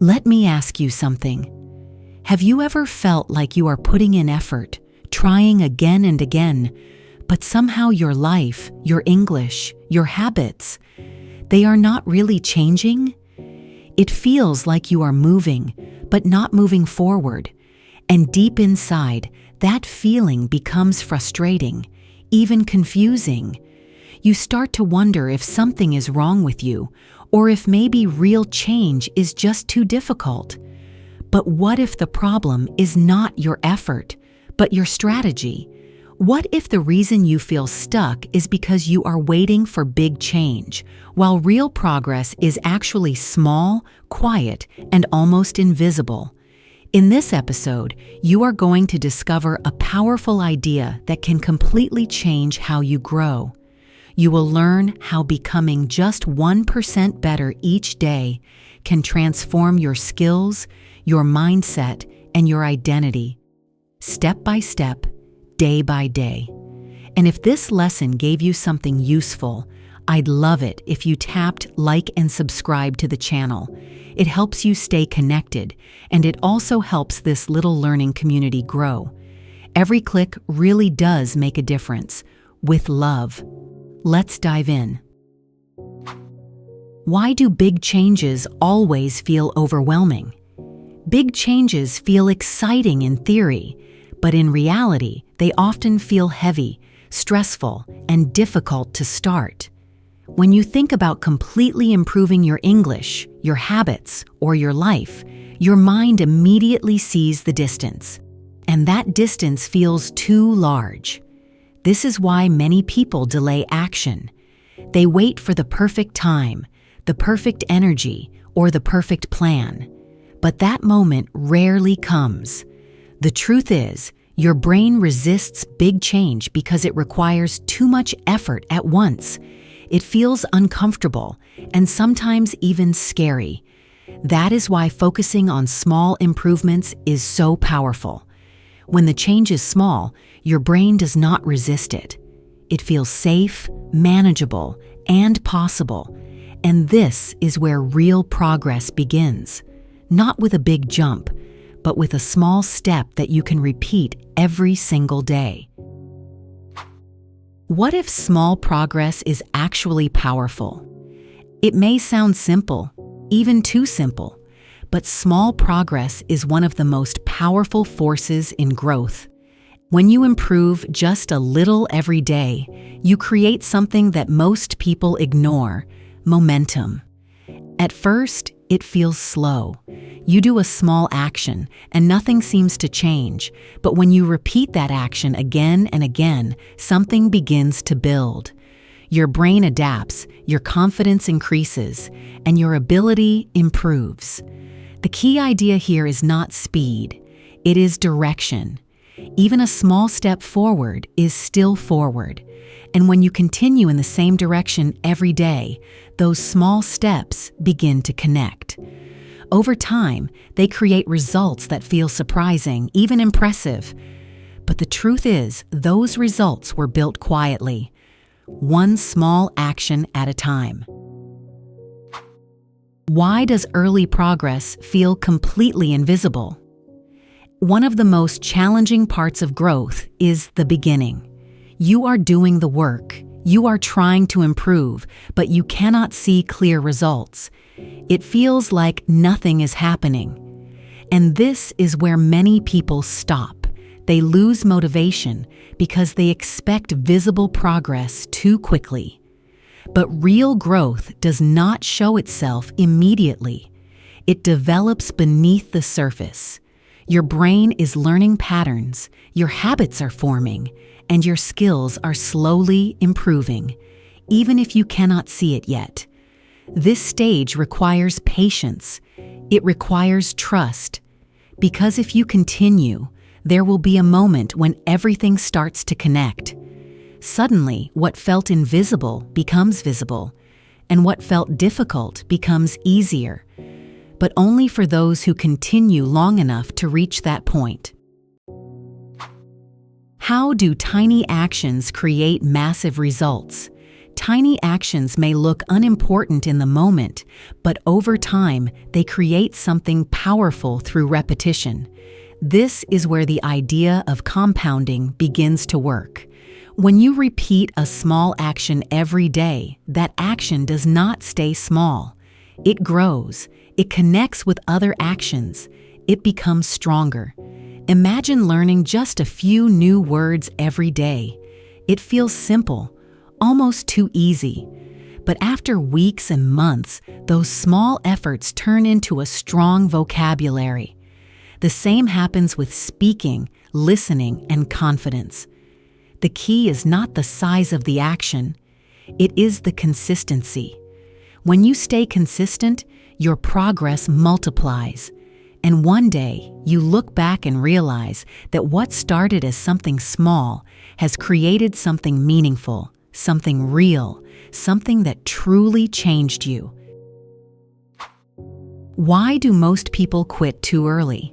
Let me ask you something. Have you ever felt like you are putting in effort, trying again and again, but somehow your life, your English, your habits, they are not really changing? It feels like you are moving, but not moving forward. And deep inside, that feeling becomes frustrating, even confusing. You start to wonder if something is wrong with you, or if maybe real change is just too difficult. But what if the problem is not your effort, but your strategy? What if the reason you feel stuck is because you are waiting for big change, while real progress is actually small, quiet, and almost invisible? In this episode, you are going to discover a powerful idea that can completely change how you grow. You will learn how becoming just 1% better each day can transform your skills, your mindset, and your identity, step by step, day by day. And if this lesson gave you something useful, I'd love it if you tapped like and subscribe to the channel. It helps you stay connected, and it also helps this little learning community grow. Every click really does make a difference. With love. Let's dive in. Why do big changes always feel overwhelming? Big changes feel exciting in theory, but in reality, they often feel heavy, stressful, and difficult to start. When you think about completely improving your English, your habits, or your life, your mind immediately sees the distance. And that distance feels too large. This is why many people delay action. They wait for the perfect time, the perfect energy, or the perfect plan. But that moment rarely comes. The truth is, your brain resists big change because it requires too much effort at once. It feels uncomfortable and sometimes even scary. That is why focusing on small improvements is so powerful. When the change is small, your brain does not resist it. It feels safe, manageable, and possible. And this is where real progress begins. Not with a big jump, but with a small step that you can repeat every single day. What if small progress is actually powerful? It may sound simple, even too simple, but small progress is one of the most powerful forces in growth. When you improve just a little every day, you create something that most people ignore: momentum. At first, it feels slow. You do a small action and nothing seems to change, but when you repeat that action again and again, something begins to build. Your brain adapts, your confidence increases, and your ability improves. The key idea here is not speed, it is direction. Even a small step forward is still forward. And when you continue in the same direction every day, those small steps begin to connect. Over time, they create results that feel surprising, even impressive. But the truth is, those results were built quietly, one small action at a time. Why does early progress feel completely invisible? One of the most challenging parts of growth is the beginning. You are doing the work, you are trying to improve, but you cannot see clear results. It feels like nothing is happening. And this is where many people stop. They lose motivation because they expect visible progress too quickly. But real growth does not show itself immediately. It develops beneath the surface. Your brain is learning patterns, your habits are forming, and your skills are slowly improving, even if you cannot see it yet. This stage requires patience. It requires trust. Because if you continue, there will be a moment when everything starts to connect. Suddenly, what felt invisible becomes visible, and what felt difficult becomes easier. But only for those who continue long enough to reach that point. How do tiny actions create massive results? Tiny actions may look unimportant in the moment, but over time, they create something powerful through repetition. This is where the idea of compounding begins to work. When you repeat a small action every day, that action does not stay small. It grows. It connects with other actions. It becomes stronger. Imagine learning just a few new words every day. It feels simple, almost too easy. But after weeks and months, those small efforts turn into a strong vocabulary. The same happens with speaking, listening, and confidence. The key is not the size of the action, it is the consistency. When you stay consistent, your progress multiplies. And one day, you look back and realize that what started as something small has created something meaningful, something real, something that truly changed you. Why do most people quit too early?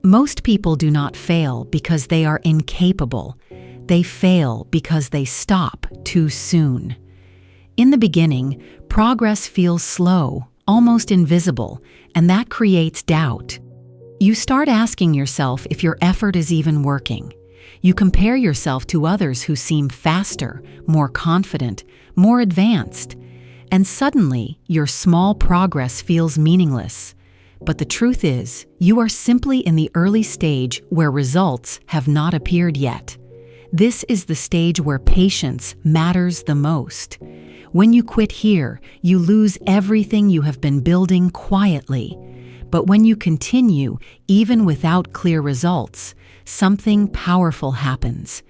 Most people do not fail because they are incapable. They fail because they stop too soon. In the beginning, progress feels slow, almost invisible, and that creates doubt. You start asking yourself if your effort is even working. You compare yourself to others who seem faster, more confident, more advanced, and suddenly your small progress feels meaningless. But the truth is, you are simply in the early stage where results have not appeared yet. This is the stage where patience matters the most. When you quit here, you lose everything you have been building quietly. But when you continue, even without clear results, something powerful happens.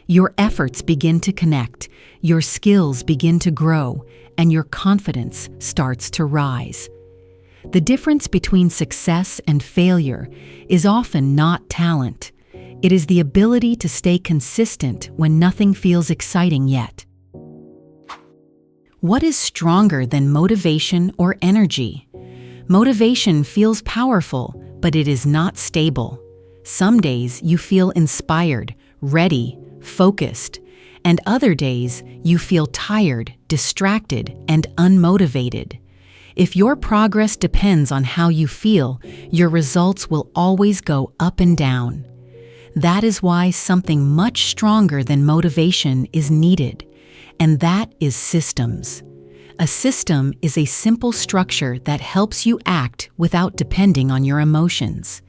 Your efforts begin to connect, your skills begin to grow, and your confidence starts to rise. The difference between success and failure is often not talent. It is the ability to stay consistent when nothing feels exciting yet. What is stronger than motivation or energy? Motivation feels powerful, but it is not stable. Some days you feel inspired, ready, focused, and other days you feel tired, distracted, and unmotivated. If your progress depends on how you feel, your results will always go up and down. That is why something much stronger than motivation is needed, and that is systems. A system is a simple structure that helps you act without depending on your emotions.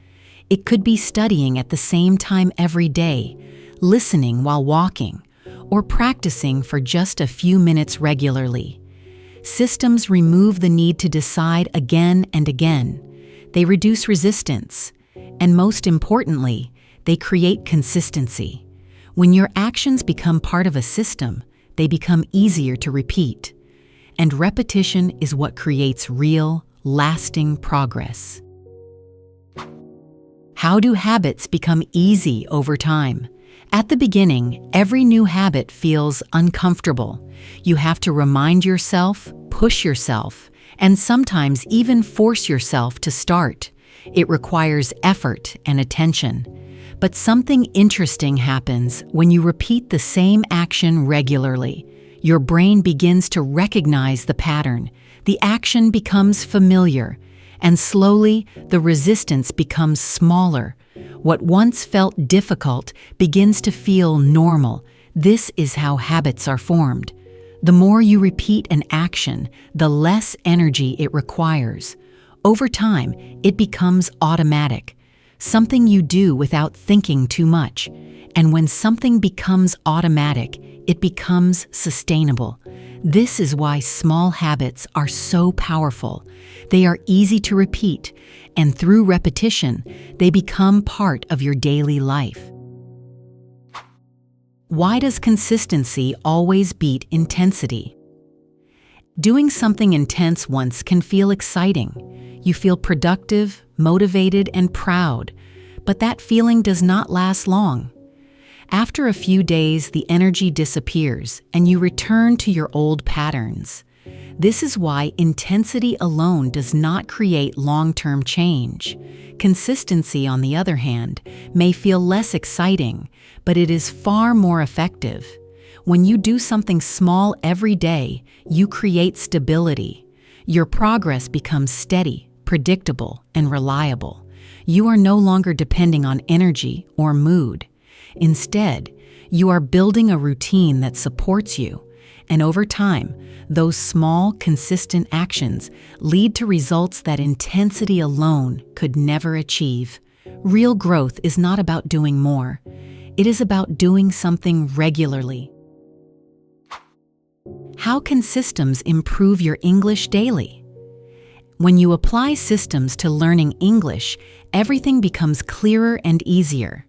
It could be studying at the same time every day, listening while walking, or practicing for just a few minutes regularly. Systems remove the need to decide again and again. They reduce resistance, and most importantly, they create consistency. When your actions become part of a system, they become easier to repeat. And repetition is what creates real, lasting progress. How do habits become easy over time? At the beginning, every new habit feels uncomfortable. You have to remind yourself, push yourself, and sometimes even force yourself to start. It requires effort and attention. But something interesting happens when you repeat the same action regularly. Your brain begins to recognize the pattern. The action becomes familiar, and slowly the resistance becomes smaller. What once felt difficult begins to feel normal. This is how habits are formed. The more you repeat an action, the less energy it requires. Over time, it becomes automatic, something you do without thinking too much. And when something becomes automatic, it becomes sustainable. This is why small habits are so powerful. They are easy to repeat, and through repetition, they become part of your daily life. Why does consistency always beat intensity? Doing something intense once can feel exciting. You feel productive, motivated, and proud, but that feeling does not last long. After a few days, the energy disappears and you return to your old patterns. This is why intensity alone does not create long-term change. Consistency, on the other hand, may feel less exciting, but it is far more effective. When you do something small every day, you create stability. Your progress becomes steady, predictable, and reliable. You are no longer depending on energy or mood. Instead, you are building a routine that supports you. And over time, those small, consistent actions lead to results that intensity alone could never achieve. Real growth is not about doing more. It is about doing something regularly. How can systems improve your English daily? When you apply systems to learning English, everything becomes clearer and easier.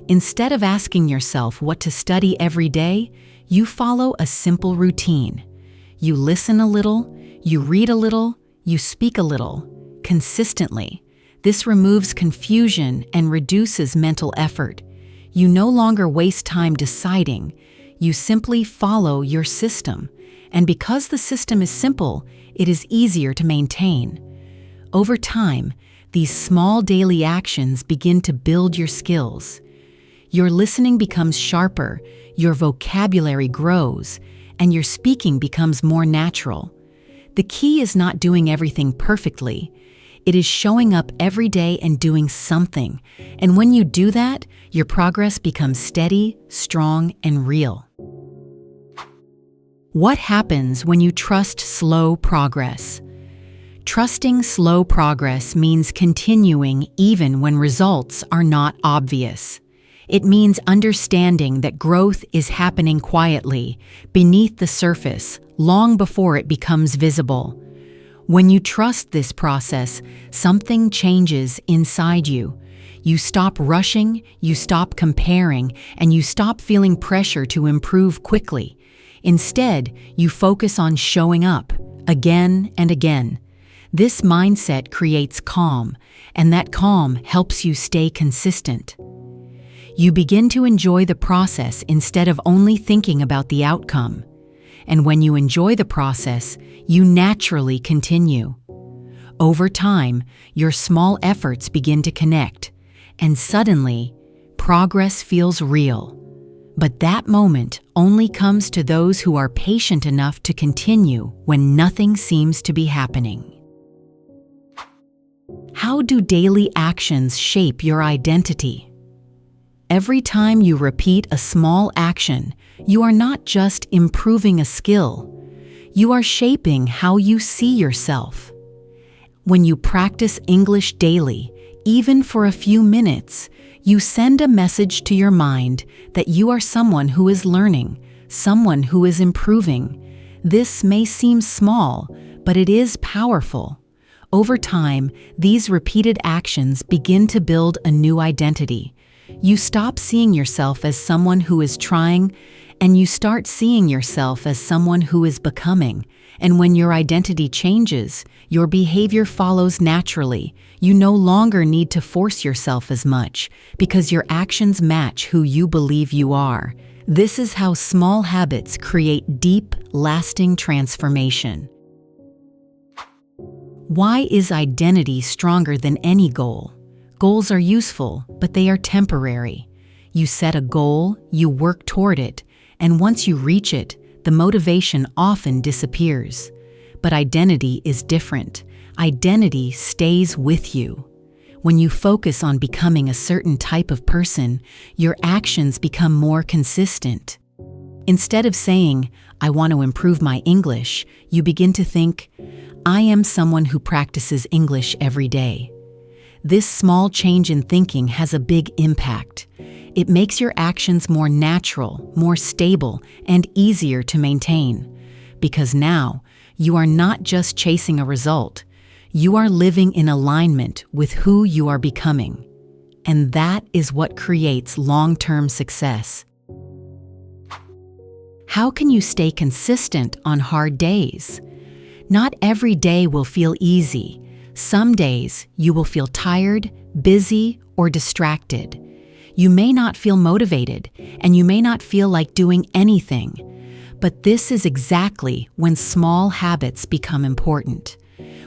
Instead of asking yourself what to study every day, you follow a simple routine. You listen a little, you read a little, you speak a little, consistently. This removes confusion and reduces mental effort. You no longer waste time deciding. You simply follow your system. And because the system is simple, it is easier to maintain. Over time, these small daily actions begin to build your skills. Your listening becomes sharper, your vocabulary grows, and your speaking becomes more natural. The key is not doing everything perfectly. It is showing up every day and doing something. And when you do that, your progress becomes steady, strong, and real. What happens when you trust slow progress? Trusting slow progress means continuing even when results are not obvious. It means understanding that growth is happening quietly, beneath the surface, long before it becomes visible. When you trust this process, something changes inside you. You stop rushing, you stop comparing, and you stop feeling pressure to improve quickly. Instead, you focus on showing up, again and again. This mindset creates calm, and that calm helps you stay consistent. You begin to enjoy the process instead of only thinking about the outcome. And when you enjoy the process, you naturally continue. Over time, your small efforts begin to connect, and suddenly, progress feels real. But that moment only comes to those who are patient enough to continue when nothing seems to be happening. How do daily actions shape your identity? Every time you repeat a small action, you are not just improving a skill, you are shaping how you see yourself. When you practice English daily, even for a few minutes, you send a message to your mind that you are someone who is learning, someone who is improving. This may seem small, but it is powerful. Over time, these repeated actions begin to build a new identity. You stop seeing yourself as someone who is trying, and you start seeing yourself as someone who is becoming. And when your identity changes, your behavior follows naturally. You no longer need to force yourself as much, because your actions match who you believe you are. This is how small habits create deep, lasting transformation. Why is identity stronger than any goal? Goals are useful, but they are temporary. You set a goal, you work toward it, and once you reach it, the motivation often disappears. But identity is different. Identity stays with you. When you focus on becoming a certain type of person, your actions become more consistent. Instead of saying, "I want to improve my English," you begin to think, "I am someone who practices English every day." This small change in thinking has a big impact. It makes your actions more natural, more stable, and easier to maintain. Because now, you are not just chasing a result, you are living in alignment with who you are becoming. And that is what creates long-term success. How can you stay consistent on hard days? Not every day will feel easy. Some days you will feel tired, busy, or distracted. You may not feel motivated, and you may not feel like doing anything. But this is exactly when small habits become important.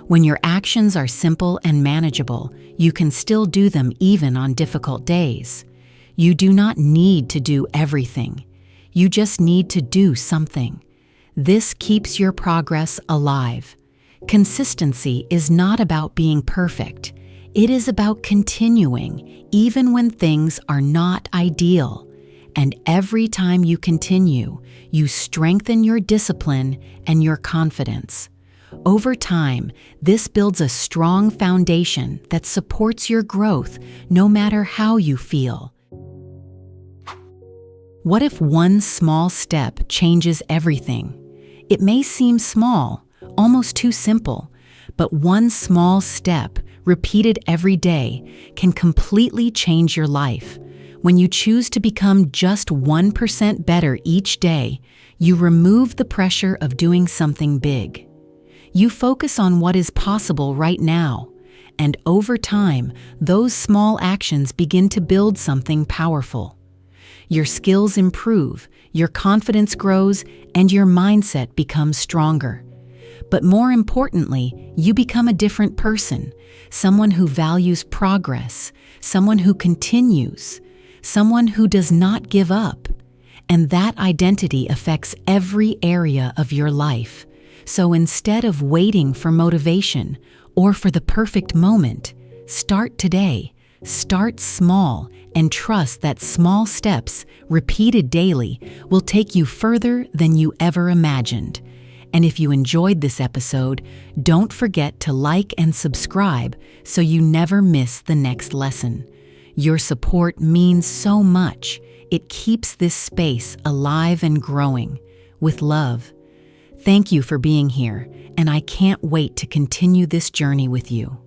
When your actions are simple and manageable, you can still do them even on difficult days. You do not need to do everything. You just need to do something. This keeps your progress alive. Consistency is not about being perfect. It is about continuing, even when things are not ideal. And every time you continue, you strengthen your discipline and your confidence. Over time, this builds a strong foundation that supports your growth no matter how you feel. What if one small step changes everything? It may seem small, almost too simple, but one small step, repeated every day, can completely change your life. When you choose to become just 1% better each day, you remove the pressure of doing something big. You focus on what is possible right now, and over time, those small actions begin to build something powerful. Your skills improve, your confidence grows, and your mindset becomes stronger. But more importantly, you become a different person, someone who values progress, someone who continues, someone who does not give up. And that identity affects every area of your life. So instead of waiting for motivation or for the perfect moment, start today. Start small and trust that small steps, repeated daily, will take you further than you ever imagined. And if you enjoyed this episode, don't forget to like and subscribe so you never miss the next lesson. Your support means so much. It keeps this space alive and growing. With love. Thank you for being here, and I can't wait to continue this journey with you.